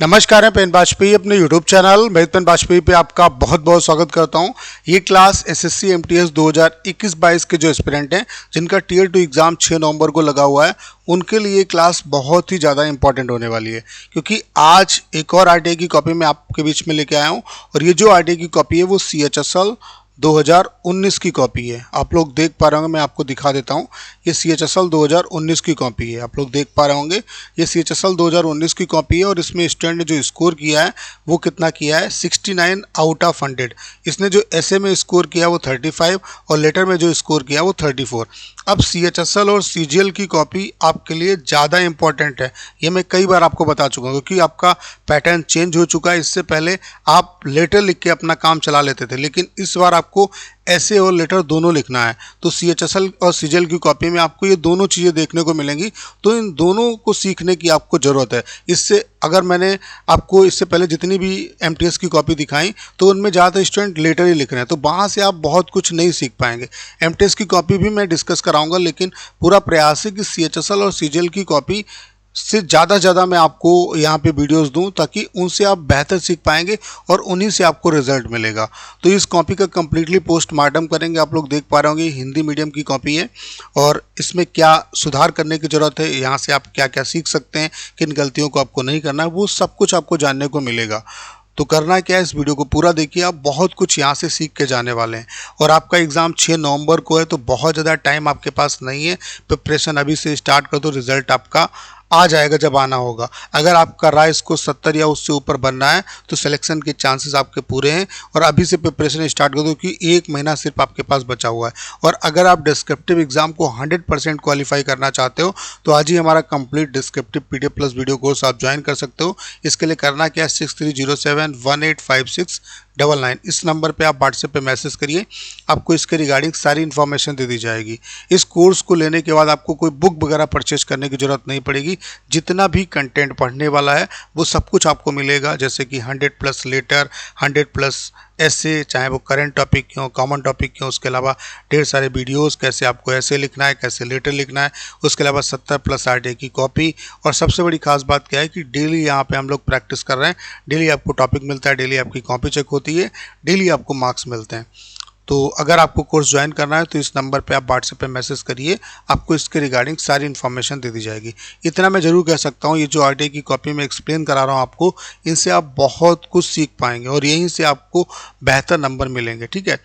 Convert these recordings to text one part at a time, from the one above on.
नमस्कार है पेन वाजपेयी अपने YouTube चैनल मैं पेन वाजपेयी पे आपका बहुत बहुत स्वागत करता हूं। ये क्लास एसएससी एमटीएस 2021-22 के जो एस्पिरेंट हैं जिनका टियर 2 एग्ज़ाम 6 नवंबर को लगा हुआ है उनके लिए ये क्लास बहुत ही ज़्यादा इंपॉर्टेंट होने वाली है, क्योंकि आज एक और आरटीआई की कॉपी मैं आपके बीच में लेके आया हूँ। और ये जो आरटीआई की कॉपी है वो CHSL 2019 की कॉपी है। आप लोग देख पा रहे होंगे, मैं आपको दिखा देता हूँ। ये CHSL 2019 की कॉपी है, आप लोग देख पा रहे होंगे। ये CHSL 2019 की कॉपी है और इसमें स्टूडेंट ने जो स्कोर किया है वो कितना किया है, 69 आउट ऑफ 100। इसने जो ऐसे में स्कोर किया वो 35 और लेटर में जो स्कोर किया वो 34। अब CHSL और CGL की कॉपी आपके लिए ज़्यादा इंपॉर्टेंट है, ये मैं कई बार आपको बता चुका हूँ, क्योंकि आपका पैटर्न चेंज हो चुका है। इससे पहले आप लेटर लिख के अपना काम चला लेते थे, लेकिन इस बार आपको ऐसे और लेटर दोनों लिखना है। तो CHSL और CGL की कॉपी में आपको ये दोनों चीज़ें देखने को मिलेंगी, तो इन दोनों को सीखने की आपको ज़रूरत है। इससे अगर मैंने आपको इससे पहले जितनी भी MTS की कॉपी दिखाई तो उनमें ज़्यादातर स्टूडेंट लेटर ही लिख रहे हैं, तो वहाँ से आप बहुत कुछ नहीं सीख पाएंगे। MTS की कॉपी भी मैं डिस्कस कराऊंगा, लेकिन पूरा प्रयास है कि CHSL और CGL की कॉपी से ज़्यादा मैं आपको यहाँ पे वीडियोस दूँ, ताकि उनसे आप बेहतर सीख पाएंगे और उन्हीं से आपको रिजल्ट मिलेगा। तो इस कॉपी का कम्प्लीटली पोस्टमार्टम करेंगे। आप लोग देख पा रहे होंगे हिंदी मीडियम की कॉपी है और इसमें क्या सुधार करने की ज़रूरत है, यहाँ से आप क्या क्या सीख सकते हैं, किन गलतियों को आपको नहीं करना है, वो सब कुछ आपको जानने को मिलेगा। तो करना क्या है, इस वीडियो को पूरा देखिए, आप बहुत कुछ यहाँ से सीख के जाने वाले हैं। और आपका एग्ज़ाम 6 नवंबर को है, तो बहुत ज़्यादा टाइम आपके पास नहीं है। प्रिपरेशन अभी से स्टार्ट कर दो, रिजल्ट आपका आ जाएगा जब आना होगा। अगर आपका राय इसको 70 या उससे ऊपर बनना है तो सिलेक्शन के चांसेस आपके पूरे हैं। और अभी से प्रिपरेशन स्टार्ट कर दो, क्योंकि 1 महीना सिर्फ आपके पास बचा हुआ है। और अगर आप डिस्क्रिप्टिव एग्जाम को 100% क्वालिफाई करना चाहते हो तो आज ही हमारा complete descriptive PDF plus video course आप ज्वाइन कर सकते हो। इसके लिए करना क्या है, 6307185699 इस नंबर पे आप व्हाट्सएप पे मैसेज करिए, आपको इसके रिगार्डिंग सारी इन्फॉर्मेशन दे दी जाएगी। इस कोर्स को लेने के बाद आपको कोई बुक वगैरह परचेज करने की ज़रूरत नहीं पड़ेगी। जितना भी कंटेंट पढ़ने वाला है वो सब कुछ आपको मिलेगा, जैसे कि 100+ लेटर, 100+ ऐसे, चाहे वो करंट टॉपिक क्यों, कॉमन टॉपिक क्यों, उसके अलावा ढेर सारे वीडियोस, कैसे आपको ऐसे लिखना है, कैसे लेटर लिखना है, उसके अलावा 70+ आरटीआई की कॉपी। और सबसे बड़ी खास बात क्या है कि डेली यहाँ पे हम लोग प्रैक्टिस कर रहे हैं, डेली आपको टॉपिक मिलता है, डेली आपकी कॉपी चेक होती है, डेली आपको मार्क्स मिलते हैं। तो अगर आपको कोर्स ज्वाइन करना है तो इस नंबर पे आप व्हाट्सएप पे मैसेज करिए, आपको इसके रिगार्डिंग सारी इन्फॉर्मेशन दे दी जाएगी। इतना मैं ज़रूर कह सकता हूँ, ये जो आरटीआई की कॉपी में एक्सप्लेन करा रहा हूँ आपको, इनसे आप बहुत कुछ सीख पाएंगे और यहीं से आपको बेहतर नंबर मिलेंगे। ठीक है,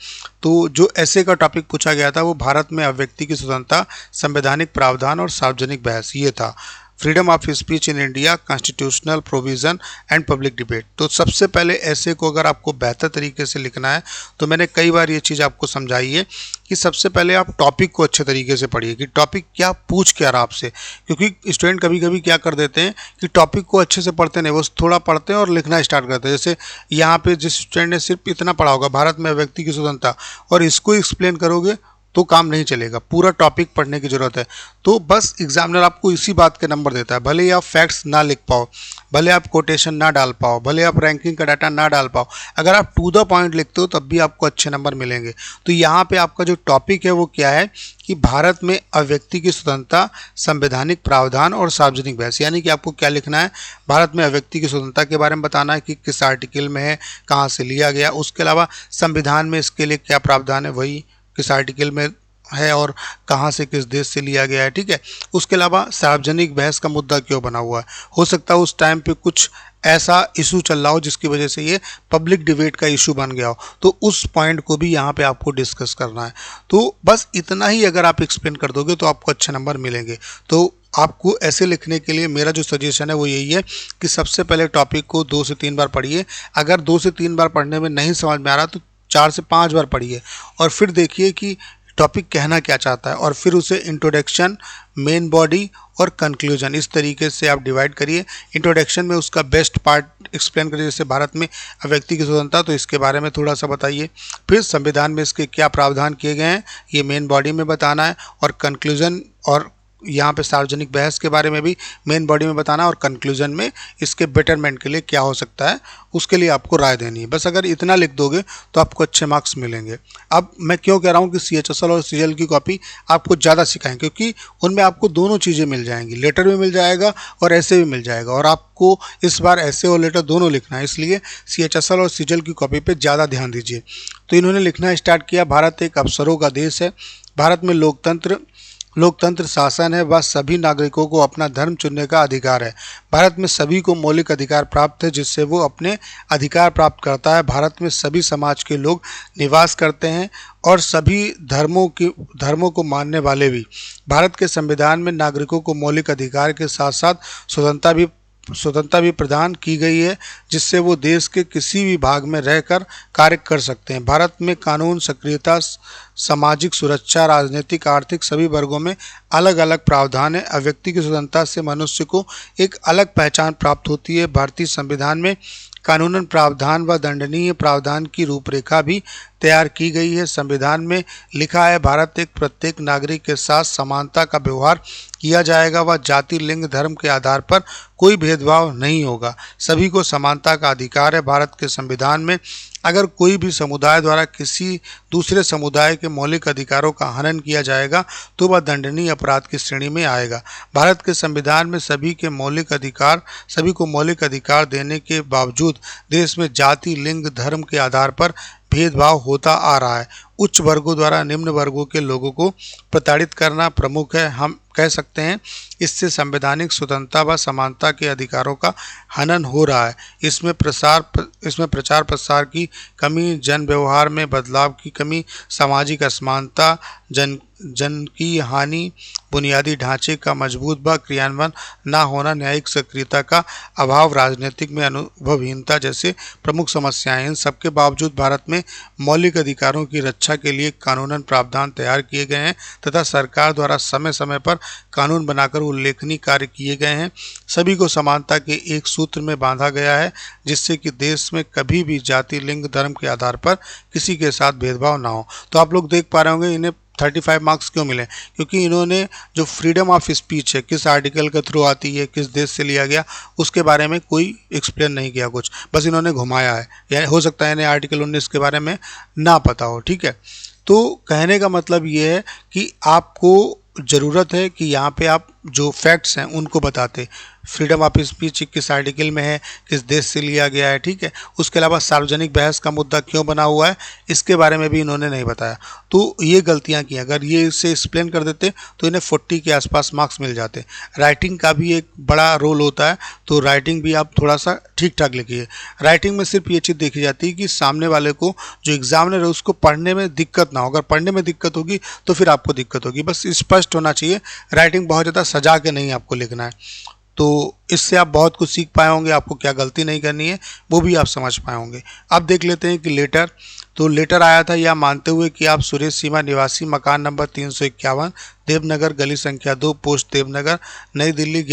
तो जो ऐसे का टॉपिक पूछा गया था वो भारत में अभिव्यक्ति की स्वतंत्रता, संवैधानिक प्रावधान और सार्वजनिक बहस, ये था। Freedom of speech in India, constitutional provision and public debate. तो सबसे पहले ऐसे को अगर आपको बेहतर तरीके से लिखना है तो मैंने कई बार ये चीज़ आपको समझाई है कि सबसे पहले आप टॉपिक को अच्छे तरीके से पढ़िए कि टॉपिक क्या पूछ क्या रहा आपसे। क्योंकि स्टूडेंट कभी कभी क्या कर देते हैं कि टॉपिक को अच्छे से पढ़ते नहीं, वो थोड़ा पढ़ते हैं और लिखना स्टार्ट करते हैं। जैसे यहाँ पे जिस स्टूडेंट ने सिर्फ इतना पढ़ा होगा, भारत में व्यक्ति की स्वतंत्रता, और इसको एक्सप्लेन करोगे तो काम नहीं चलेगा। पूरा टॉपिक पढ़ने की ज़रूरत है। तो बस एग्जामिनर आपको इसी बात के नंबर देता है, भले ही आप फैक्ट्स ना लिख पाओ, भले आप कोटेशन ना डाल पाओ, भले आप रैंकिंग का डाटा ना डाल पाओ, अगर आप टू द पॉइंट लिखते हो तब भी आपको अच्छे नंबर मिलेंगे। तो यहाँ पे आपका जो टॉपिक है वो क्या है कि भारत में अभिव्यक्ति की स्वतंत्रता, संवैधानिक प्रावधान और सार्वजनिक बहस। यानी कि आपको क्या लिखना है, भारत में अभिव्यक्ति की स्वतंत्रता के बारे में बताना है कि किस आर्टिकल में है, कहाँ से लिया गया, उसके अलावा संविधान में इसके लिए क्या प्रावधान है, वही किस आर्टिकल में है और कहाँ से, किस देश से लिया गया है। ठीक है, उसके अलावा सार्वजनिक बहस का मुद्दा क्यों बना हुआ है, हो सकता है उस टाइम पे कुछ ऐसा इशू चल रहा हो जिसकी वजह से ये पब्लिक डिबेट का इशू बन गया हो, तो उस पॉइंट को भी यहाँ पे आपको डिस्कस करना है। तो बस इतना ही अगर आप एक्सप्लेन कर दोगे तो आपको अच्छे नंबर मिलेंगे। तो आपको ऐसे लिखने के लिए मेरा जो सजेशन है वो यही है कि सबसे पहले टॉपिक को 2 से 3 बार पढ़िए। अगर 2 से 3 बार पढ़ने में नहीं समझ में आ रहा तो 4 से 5 बार पढ़िए और फिर देखिए कि टॉपिक कहना क्या चाहता है, और फिर उसे इंट्रोडक्शन, मेन बॉडी और कंक्लूजन, इस तरीके से आप डिवाइड करिए। इंट्रोडक्शन में उसका बेस्ट पार्ट एक्सप्लेन करिए, जैसे भारत में अभिव्यक्ति की स्वतंत्रता, तो इसके बारे में थोड़ा सा बताइए। फिर संविधान में इसके क्या प्रावधान किए गए हैं ये मेन बॉडी में बताना है, और कंक्लूजन और यहाँ पे सार्वजनिक बहस के बारे में भी मेन बॉडी में बताना और कंक्लूजन में इसके बेटरमेंट के लिए क्या हो सकता है उसके लिए आपको राय देनी है। बस अगर इतना लिख दोगे तो आपको अच्छे मार्क्स मिलेंगे। अब मैं क्यों कह रहा हूँ कि CHSL और CGL की कॉपी आपको ज़्यादा सिखाएं, क्योंकि उनमें आपको दोनों चीज़ें मिल जाएंगी, लेटर भी मिल जाएगा और ऐसे भी मिल जाएगा, और आपको इस बार ऐसे और लेटर दोनों लिखना है, इसलिए CHSL और CGL की कॉपी पे ज़्यादा ध्यान दीजिए। तो इन्होंने लिखना स्टार्ट किया, भारत एक अवसरों का देश है, भारत में लोकतंत्र शासन है, वह सभी नागरिकों को अपना धर्म चुनने का अधिकार है, भारत में सभी को मौलिक अधिकार प्राप्त है जिससे वो अपने अधिकार प्राप्त करता है, भारत में सभी समाज के लोग निवास करते हैं और सभी धर्मों को मानने वाले भी। भारत के संविधान में नागरिकों को मौलिक अधिकार के साथ साथ स्वतंत्रता भी प्रदान की गई है जिससे वो देश के किसी भी भाग में रहकर कार्य कर सकते हैं। भारत में कानून, सक्रियता, सामाजिक सुरक्षा, राजनीतिक, आर्थिक सभी वर्गों में अलग अलग प्रावधान है। अव्यक्ति की स्वतंत्रता से मनुष्य को एक अलग पहचान प्राप्त होती है। भारतीय संविधान में कानूनन प्रावधान व दंडनीय प्रावधान की रूपरेखा भी तैयार की गई है। संविधान में लिखा है, भारत एक प्रत्येक नागरिक के साथ समानता का व्यवहार किया जाएगा व जाति, लिंग, धर्म के आधार पर कोई भेदभाव नहीं होगा, सभी को समानता का अधिकार है। भारत के संविधान में अगर कोई भी समुदाय द्वारा किसी दूसरे समुदाय के मौलिक अधिकारों का हनन किया जाएगा तो वह दंडनीय अपराध की श्रेणी में आएगा। भारत के संविधान में सभी को मौलिक अधिकार देने के बावजूद देश में जाति, लिंग, धर्म के आधार पर भेदभाव होता आ रहा है। उच्च वर्गों द्वारा निम्न वर्गों के लोगों को प्रताड़ित करना प्रमुख है। हम कह सकते हैं इससे संवैधानिक स्वतंत्रता व समानता के अधिकारों का हनन हो रहा है। इसमें प्रचार प्रसार की कमी, जन व्यवहार में बदलाव की कमी, सामाजिक असमानता, जन की हानि, बुनियादी ढांचे का मजबूत व क्रियान्वयन न होना, न्यायिक सक्रियता का अभाव, राजनीतिक में अनुभवहीनता जैसे प्रमुख समस्याएं। इन सबके बावजूद भारत में मौलिक अधिकारों की रक्षा के लिए कानूनन प्रावधान तैयार किए गए हैं तथा सरकार द्वारा समय समय पर कानून बनाकर उल्लेखनीय कार्य किए गए हैं। सभी को समानता के एक सूत्र में बांधा गया है जिससे कि देश में कभी भी जाति, लिंग, धर्म के आधार पर किसी के साथ भेदभाव ना हो। तो आप लोग देख पा रहे होंगे इन्हें 35 मार्क्स क्यों मिले, क्योंकि इन्होंने जो फ्रीडम ऑफ स्पीच है, किस आर्टिकल के थ्रू आती है, किस देश से लिया गया, उसके बारे में कोई एक्सप्लेन नहीं किया कुछ, बस इन्होंने घुमाया है। यानी हो सकता है इन्हें आर्टिकल 19 के बारे में ना पता हो। ठीक है, तो कहने का मतलब ये है कि आपको ज़रूरत है कि यहाँ पे आप जो फैक्ट्स हैं उनको बताते, फ्रीडम ऑफ स्पीच किस आर्टिकल में है, किस देश से लिया गया है। ठीक है, उसके अलावा सार्वजनिक बहस का मुद्दा क्यों बना हुआ है इसके बारे में भी इन्होंने नहीं बताया। तो ये गलतियाँ की, अगर ये इसे एक्सप्लेन कर देते तो इन्हें 40 के आसपास मार्क्स मिल जाते। राइटिंग का भी एक बड़ा रोल होता है, तो राइटिंग भी आप थोड़ा सा ठीक ठाक लिखिए। राइटिंग में सिर्फ ये चीज़ देखी जाती है कि सामने वाले को, जो एग्जामिनर है, उसको पढ़ने में दिक्कत ना हो। अगर पढ़ने में दिक्कत होगी तो फिर आपको दिक्कत होगी। बस स्पष्ट होना चाहिए, राइटिंग बहुत ज़्यादा सजा के नहीं आपको लिखना है। तो इससे आप बहुत कुछ सीख पाए होंगे, आपको क्या गलती नहीं करनी है वो भी आप समझ पाए होंगे। अब देख लेते हैं कि लेटर, तो लेटर आया था, यह मानते हुए कि आप सुरेश सीमा निवासी, मकान नंबर 351, देवनगर, गली संख्या 2, पोस्ट देवनगर, नई दिल्ली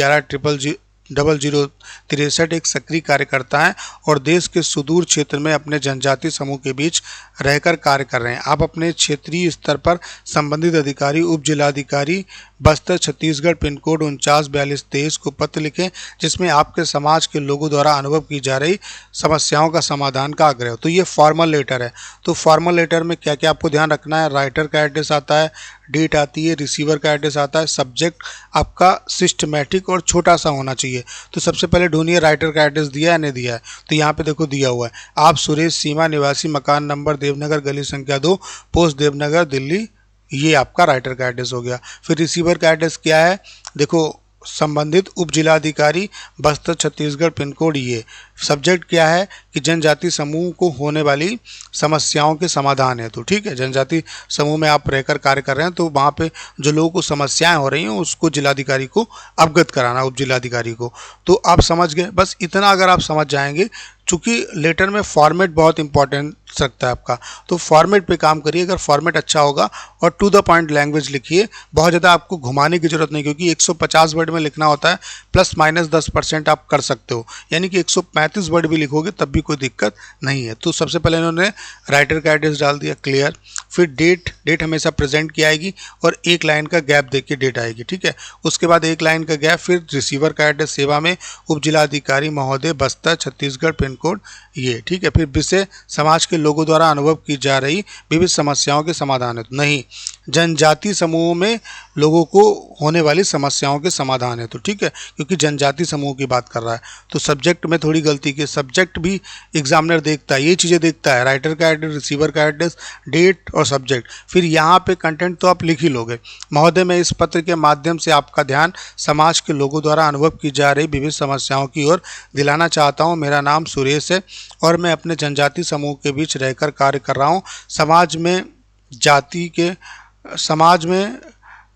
110063 एक सक्रिय कार्यकर्ता हैं और देश के सुदूर क्षेत्र में अपने जनजाति समूह के बीच रहकर कार्य कर रहे हैं। आप अपने क्षेत्रीय स्तर पर संबंधित अधिकारी, उप जिलाधिकारी, बस्तर, छत्तीसगढ़, पिन कोड 494223 को पत्र लिखें जिसमें आपके समाज के लोगों द्वारा अनुभव की जा रही समस्याओं का समाधान का आग्रह हो। तो ये फॉर्मल लेटर है। तो फॉर्मल लेटर में क्या क्या आपको ध्यान रखना है, राइटर का एड्रेस आता है, डेट आती है, रिसीवर का एड्रेस आता है, सब्जेक्ट आपका सिस्टमेटिक और छोटा सा होना चाहिए। तो सबसे पहले ढूंढिए राइटर का एड्रेस दिया है नहीं दिया है। तो यहाँ पे देखो दिया हुआ है, आप सुरेश सीमा निवासी, मकान नंबर देवनगर, गली संख्या 2, पोस्ट देवनगर, दिल्ली, ये आपका राइटर का एड्रेस हो गया। फिर रिसीवर का एड्रेस क्या है, देखो संबंधित उप जिलाधिकारी, बस्तर, छत्तीसगढ़, पिन कोड ये। सब्जेक्ट क्या है कि जनजाति समूह को होने वाली समस्याओं के समाधान है। तो ठीक है, जनजाति समूह में आप रहकर कार्य कर रहे हैं तो वहाँ पे जो लोगों को समस्याएं हो रही हैं उसको जिलाधिकारी को अवगत कराना, उप जिलाधिकारी को। तो आप समझ गए, बस इतना अगर आप समझ जाएंगे। चूँकि लेटर में फॉर्मेट बहुत इंपॉर्टेंट सकता है आपका, तो फॉर्मेट पे काम करिए। अगर फॉर्मेट अच्छा होगा और टू द पॉइंट लैंग्वेज लिखिए, बहुत ज़्यादा आपको घुमाने की जरूरत नहीं, क्योंकि 150 वर्ड में लिखना होता है, प्लस माइनस 10% आप कर सकते हो, यानी कि 135 वर्ड भी लिखोगे तब भी कोई दिक्कत नहीं है। तो सबसे पहले इन्होंने राइटर का एड्रेस डाल दिया, क्लियर। फिर डेट हमेशा प्रेजेंट की आएगी और एक लाइन का गैप देख के डेट आएगी, ठीक है। उसके बाद एक लाइन का गैप, फिर रिसीवर का एड्रेस, सेवा में उप जिलाधिकारी महोदय, बस्तर छत्तीसगढ़, पिन कोड ये, ठीक है। फिर विषय समाज के लोगों द्वारा अनुभव की जा रही विविध समस्याओं के समाधान है, नहीं जनजाति समूहों में लोगों को होने वाली समस्याओं के समाधान है, तो ठीक है, क्योंकि जनजाति समूह की बात कर रहा है। तो सब्जेक्ट में थोड़ी गलती की, सब्जेक्ट भी एग्जामिनर देखता है, ये चीज़ें देखता है, राइटर का एड्रेस, रिसीवर का एड्रेस, डेट और सब्जेक्ट। फिर यहाँ पे कंटेंट तो आप लिख ही लोगे। महोदय, मैं इस पत्र के माध्यम से आपका ध्यान समाज के लोगों द्वारा अनुभव की जा रही विविध समस्याओं की ओर दिलाना चाहता हूँ। मेरा नाम सुरेश है और मैं अपने जनजाति समूह के बीच रहकर कार्य कर रहा हूँ। समाज में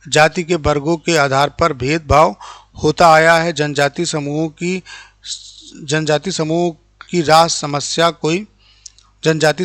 जाति के वर्गों के आधार पर भेदभाव होता आया है। जनजाति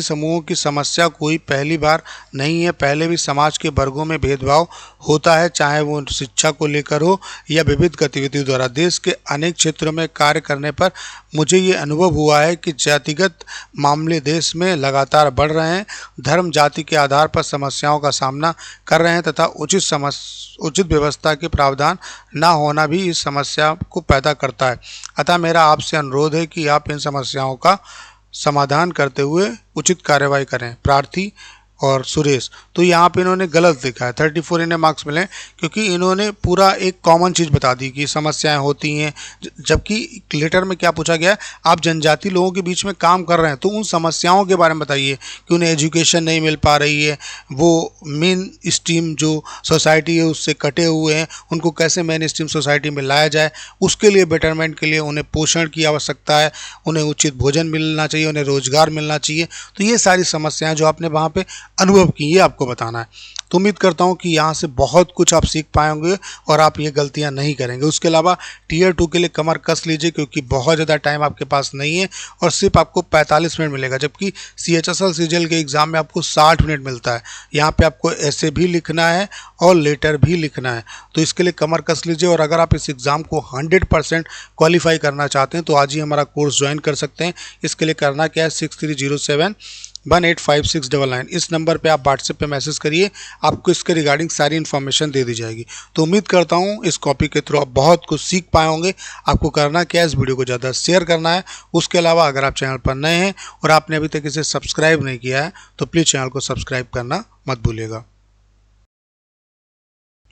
समूह की समस्या कोई पहली बार नहीं है। पहले भी समाज के वर्गों में भेदभाव होता है, चाहे वो शिक्षा को लेकर हो या विविध गतिविधियों द्वारा। देश के अनेक क्षेत्रों में कार्य करने पर मुझे ये अनुभव हुआ है कि जातिगत मामले देश में लगातार बढ़ रहे हैं, धर्म जाति के आधार पर समस्याओं का सामना कर रहे हैं तथा उचित व्यवस्था के प्रावधान न होना भी इस समस्या को पैदा करता है। अतः मेरा आपसे अनुरोध है कि आप इन समस्याओं का समाधान करते हुए उचित कार्रवाई करें। प्रार्थी और सुरेश। तो यहाँ पे इन्होंने गलत लिखा है, 34 इन्हें मार्क्स मिले क्योंकि इन्होंने पूरा एक कॉमन चीज़ बता दी कि समस्याएं होती हैं, जबकि लेटर में क्या पूछा गया है, आप जनजाति लोगों के बीच में काम कर रहे हैं तो उन समस्याओं के बारे में बताइए कि उन्हें एजुकेशन नहीं मिल पा रही है, वो मेन स्ट्रीम जो सोसाइटी है उससे कटे हुए हैं, उनको कैसे मेन स्ट्रीम सोसाइटी में लाया जाए, उसके लिए बेटरमेंट के लिए उन्हें पोषण की आवश्यकता है, उन्हें उचित भोजन मिलना चाहिए, उन्हें रोजगार मिलना चाहिए। तो ये सारी समस्याएं जो आपने वहाँ पे अनुभव की, ये आपको बताना है। तो उम्मीद करता हूँ कि यहाँ से बहुत कुछ आप सीख पाएंगे और आप ये गलतियाँ नहीं करेंगे। उसके अलावा टियर 2 के लिए कमर कस लीजिए क्योंकि बहुत ज़्यादा टाइम आपके पास नहीं है और सिर्फ आपको 45 मिनट मिलेगा, जबकि CHSL CGL के एग्ज़ाम में आपको 60 मिनट मिलता है। यहाँ पे आपको ऐसे भी लिखना है और लेटर भी लिखना है, तो इसके लिए कमर कस लीजिए। और अगर आप इस एग्ज़ाम को 100% क्वालिफाई करना चाहते हैं तो आज ही हमारा कोर्स ज्वाइन कर सकते हैं। इसके लिए करना क्या है, 6307185699 इस नंबर पे आप व्हाट्सएप पे मैसेज करिए, आपको इसके रिगार्डिंग सारी इन्फॉर्मेशन दे दी जाएगी। तो उम्मीद करता हूँ इस कॉपी के थ्रू आप बहुत कुछ सीख पाए होंगे। आपको करना क्या है, इस वीडियो को ज़्यादा शेयर करना है। उसके अलावा अगर आप चैनल पर नए हैं और आपने अभी तक इसे सब्सक्राइब नहीं किया है तो प्लीज़ चैनल को सब्सक्राइब करना मत भूलिएगा।